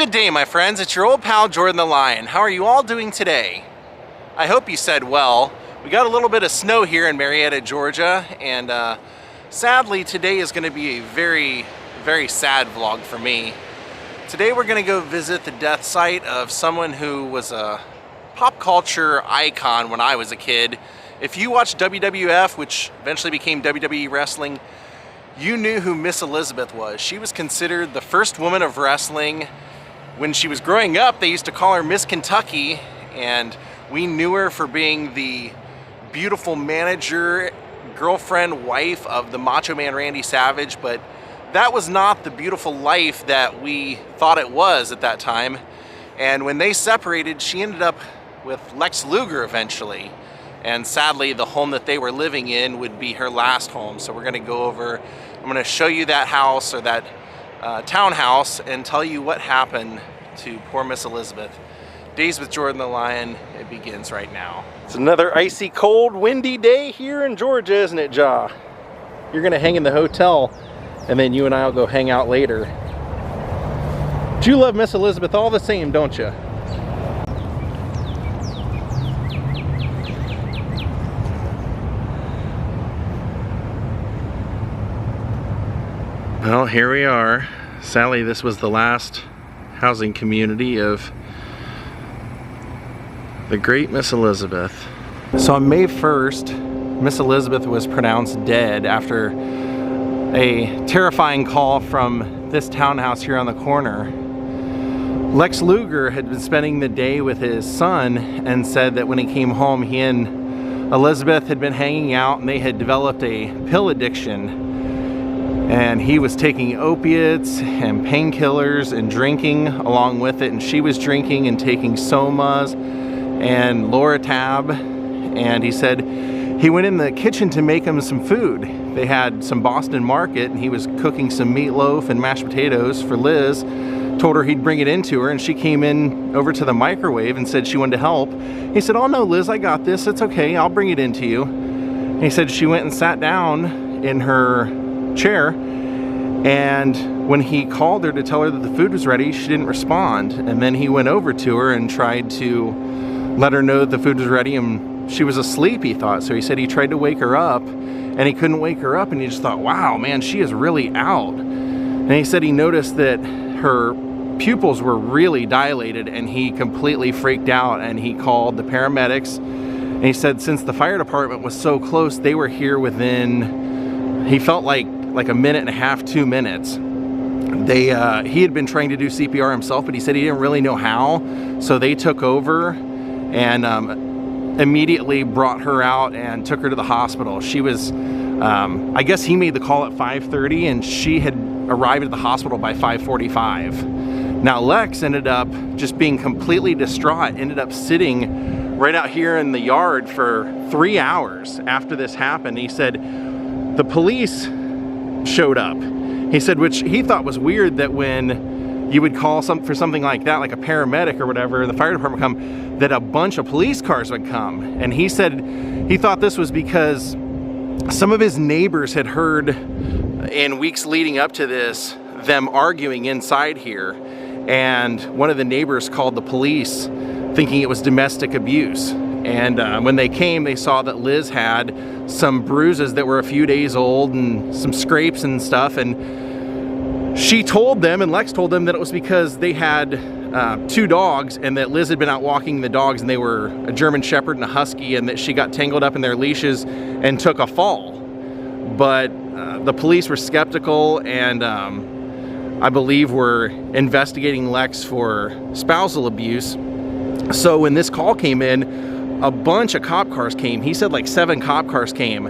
Good day, my friends. It's your old pal Jordan the Lion. How are you all doing today? I hope you said well. We got a little bit of snow here in Marietta, Georgia, and sadly today is going to be a very sad vlog for me. Today we're going to go visit the death site of someone who was a pop culture icon when I was a kid. If you watched WWF, which eventually became WWE Wrestling, you knew who Miss Elizabeth was. She was considered the first woman of wrestling. When she was growing up, they used to call her Miss Kentucky, and we knew her for being the beautiful manager, girlfriend, wife of the Macho Man Randy Savage, but that was not the beautiful life that we thought it was at that time. And when they separated, she ended up with Lex Luger eventually. And sadly, the home that they were living in would be her last home. So we're gonna go over, I'm gonna show you that house, or that townhouse, and tell you what happened to poor Miss Elizabeth. Daze with Jordan the Lion, it begins right now. It's another icy, cold, windy day here in Georgia, isn't it, Ja? You're gonna hang in the hotel, and then you and I will go hang out later. But you love Miss Elizabeth all the same, don't you? Well, here we are. Sadly, this was the last housing community of the great Miss Elizabeth. So on May 1st, Miss Elizabeth was pronounced dead after a terrifying call from this townhouse here on the corner. Lex Luger had been spending the day with his son and said that when he came home, he and Elizabeth had been hanging out and they had developed a pill addiction. And he was taking opiates and painkillers and drinking along with it, and she was drinking and taking somas and Loratab. And he said he went in the kitchen to make him some food. They had some Boston Market, and he was cooking some meatloaf and mashed potatoes for Liz. Told her he'd bring it in to her, and she came in over to the microwave and said she wanted to help. He said, "Oh no, Liz, I got this. It's okay. I'll bring it in to you." And he said she went and sat down in her chair, and when he called her to tell her that the food was ready, she didn't respond. And then he went over to her and tried to let her know that the food was ready, and she was asleep, he thought. So he said he tried to wake her up, and he couldn't wake her up, and he just thought, wow, man, she is really out. And he said he noticed that her pupils were really dilated, and he completely freaked out, and he called the paramedics. And he said since the fire department was so close, they were here within, he felt like a minute and a half, 2 minutes. He had been trying to do CPR himself, but he said he didn't really know how. So they took over and immediately brought her out and took her to the hospital. She was, I guess he made the call at 5:30, and she had arrived at the hospital by 5:45. Now Lex ended up just being completely distraught, ended up sitting right out here in the yard for 3 hours after this happened. He said the police showed up. He said, which he thought was weird, that when you would call for something like that, like a paramedic or whatever, and the fire department come, that a bunch of police cars would come. And he said he thought this was because some of his neighbors had heard in weeks leading up to this them arguing inside here, and one of the neighbors called the police thinking it was domestic abuse. And when they came, they saw that Liz had some bruises that were a few days old and some scrapes and stuff. And she told them, and Lex told them, that it was because they had 2 dogs, and that Liz had been out walking the dogs, and they were a German Shepherd and a Husky, and that she got tangled up in their leashes and took a fall. But the police were skeptical, and I believe were investigating Lex for spousal abuse. So when this call came in, a bunch of cop cars came. He said like 7 cop cars came,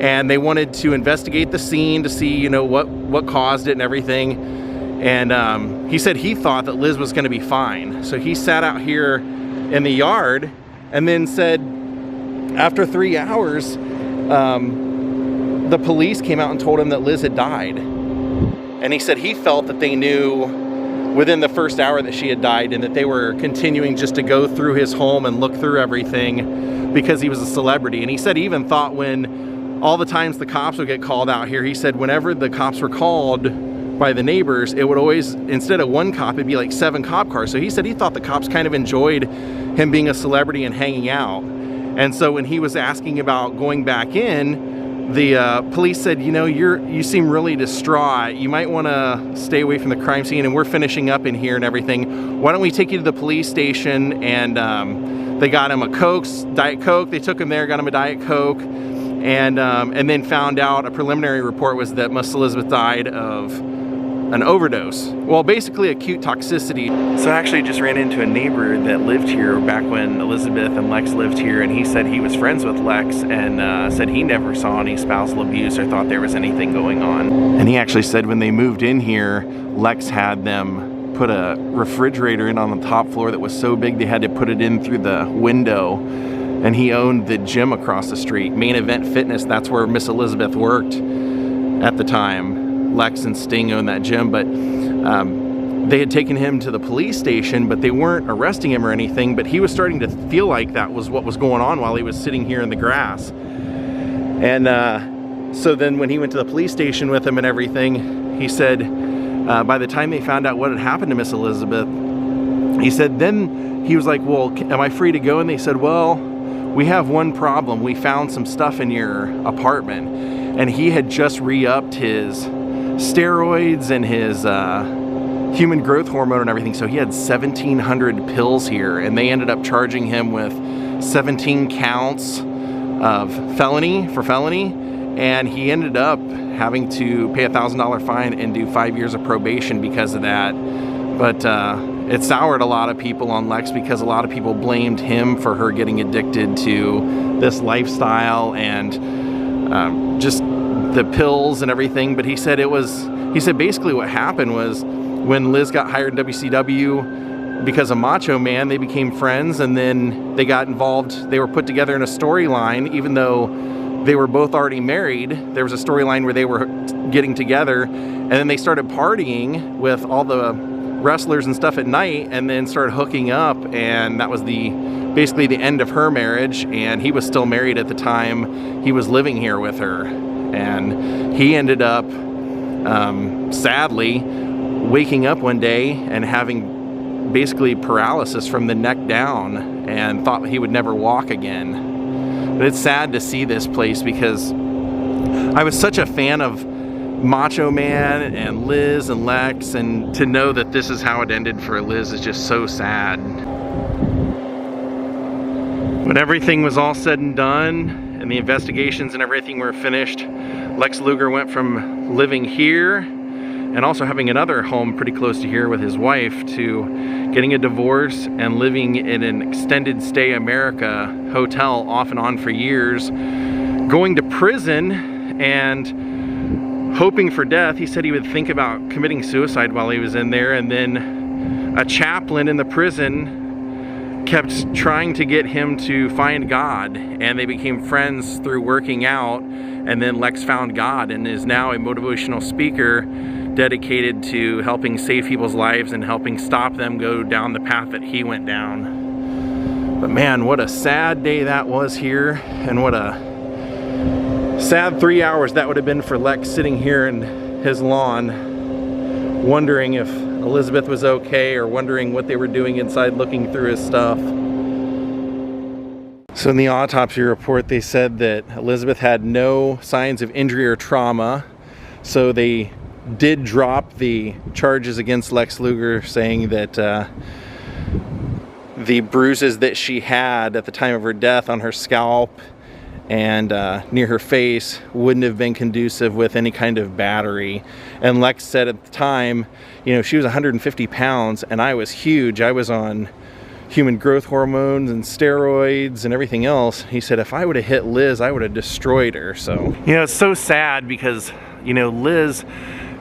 and they wanted to investigate the scene to see, you know, what caused it and everything. And he said he thought that Liz was going to be fine. So he sat out here in the yard, and then said after 3 hours, the police came out and told him that Liz had died. And he said he felt that they knew within the first hour that she had died, and that they were continuing just to go through his home and look through everything because he was a celebrity. And he said he even thought when all the times the cops would get called out here, he said whenever the cops were called by the neighbors, it would always, instead of one cop, it'd be like 7 cop cars. So he said he thought the cops kind of enjoyed him being a celebrity and hanging out. And so when he was asking about going back in, the police said, you know, you seem really distraught. You might want to stay away from the crime scene, and we're finishing up in here and everything. Why don't we take you to the police station? And they got him a Coke, Diet Coke. They took him there, got him a Diet Coke, and then found out a preliminary report was that Miss Elizabeth died of an overdose. Well, basically acute toxicity. So I actually just ran into a neighbor that lived here back when Elizabeth and Lex lived here, and he said he was friends with Lex and said he never saw any spousal abuse or thought there was anything going on. And he actually said when they moved in here, Lex had them put a refrigerator in on the top floor that was so big they had to put it in through the window. And he owned the gym across the street, Main Event Fitness. That's where Miss Elizabeth worked at the time. Lex and Sting owned that gym, but they had taken him to the police station, but they weren't arresting him or anything, but he was starting to feel like that was what was going on while he was sitting here in the grass. And so then when he went to the police station with him and everything, he said by the time they found out what had happened to Miss Elizabeth, he said then he was like, well, am I free to go? And they said, well, we have one problem. We found some stuff in your apartment. And he had just re-upped his steroids and his human growth hormone and everything, so he had 1,700 pills here, and they ended up charging him with 17 counts of felony, and he ended up having to pay a $1,000 fine and do 5 years of probation because of that. But it soured a lot of people on Lex because a lot of people blamed him for her getting addicted to this lifestyle and just the pills and everything. But he said basically what happened was when Liz got hired in WCW because of Macho Man, they became friends, and then they got involved. They were put together in a storyline, even though they were both already married. There was a storyline where they were getting together, and then they started partying with all the wrestlers and stuff at night, and then started hooking up, and that was basically the end of her marriage. And he was still married at the time he was living here with her. And he ended up, sadly, waking up one day and having basically paralysis from the neck down and thought he would never walk again. But it's sad to see this place because I was such a fan of Macho Man and Liz and Lex, and to know that this is how it ended for Liz is just so sad. When everything was all said and done, and the investigations and everything were finished, Lex Luger went from living here and also having another home pretty close to here with his wife to getting a divorce and living in an extended stay America hotel off and on for years, going to prison and hoping for death. He said he would think about committing suicide while he was in there, and then a chaplain in the prison kept trying to get him to find God, and they became friends through working out. And then Lex found God and is now a motivational speaker dedicated to helping save people's lives and helping stop them go down the path that he went down. But man, what a sad day that was here, and what a sad 3 hours that would have been for Lex sitting here in his lawn wondering if Elizabeth was okay, or wondering what they were doing inside looking through his stuff. So in the autopsy report, they said that Elizabeth had no signs of injury or trauma. So they did drop the charges against Lex Luger, saying that the bruises that she had at the time of her death on her scalp and near her face wouldn't have been conducive with any kind of battery. And Lex said at the time, you know, she was 150 pounds and I was huge. I was on human growth hormones and steroids and everything else. He said, if I would have hit Liz, I would have destroyed her. So, you know, it's so sad because, you know, Liz,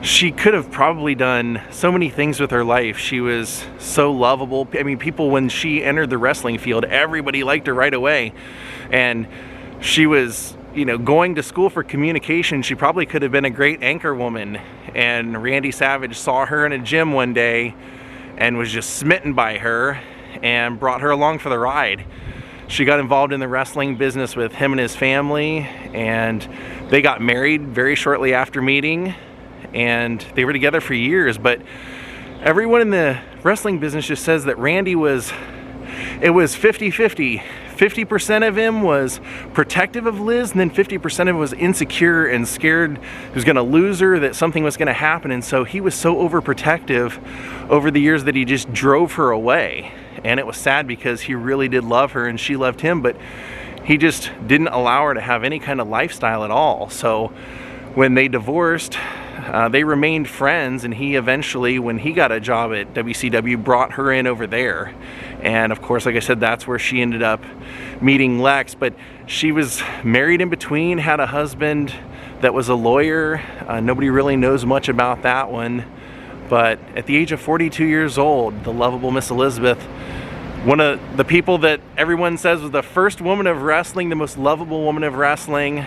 she could have probably done so many things with her life. She was so lovable. I mean, people, when she entered the wrestling field, everybody liked her right away. And she was, you know, going to school for communication. She probably could have been a great anchor woman. And Randy Savage saw her in a gym one day and was just smitten by her and brought her along for the ride. She got involved in the wrestling business with him and his family, and they got married very shortly after meeting. and they were together for years, but everyone in the wrestling business just says that Randy was 50-50. 50% of him was protective of Liz, and then 50% of him was insecure and scared he was gonna lose her, that something was gonna happen. And so he was so overprotective over the years that he just drove her away. And it was sad because he really did love her and she loved him, but he just didn't allow her to have any kind of lifestyle at all. So when they divorced, they remained friends, and he eventually, when he got a job at WCW, brought her in over there. And of course, like I said, that's where she ended up meeting Lex. But she was married in between, had a husband that was a lawyer. Nobody really knows much about that one. But at the age of 42 years old, the lovable Miss Elizabeth, one of the people that everyone says was the first woman of wrestling, the most lovable woman of wrestling,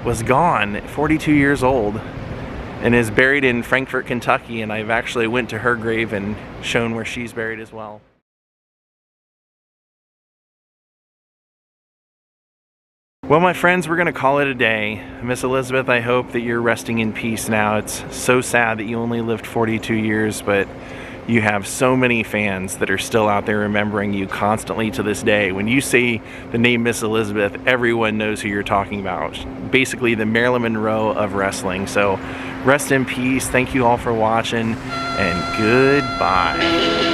was gone at 42 years old. And is buried in Frankfort, Kentucky, and I've actually went to her grave and shown where she's buried as well. Well, my friends, we're gonna call it a day. Miss Elizabeth, I hope that you're resting in peace now. It's so sad that you only lived 42 years, but you have so many fans that are still out there remembering you constantly to this day. When you say the name Miss Elizabeth, everyone knows who you're talking about. Basically the Marilyn Monroe of wrestling. So rest in peace. Thank you all for watching, and goodbye.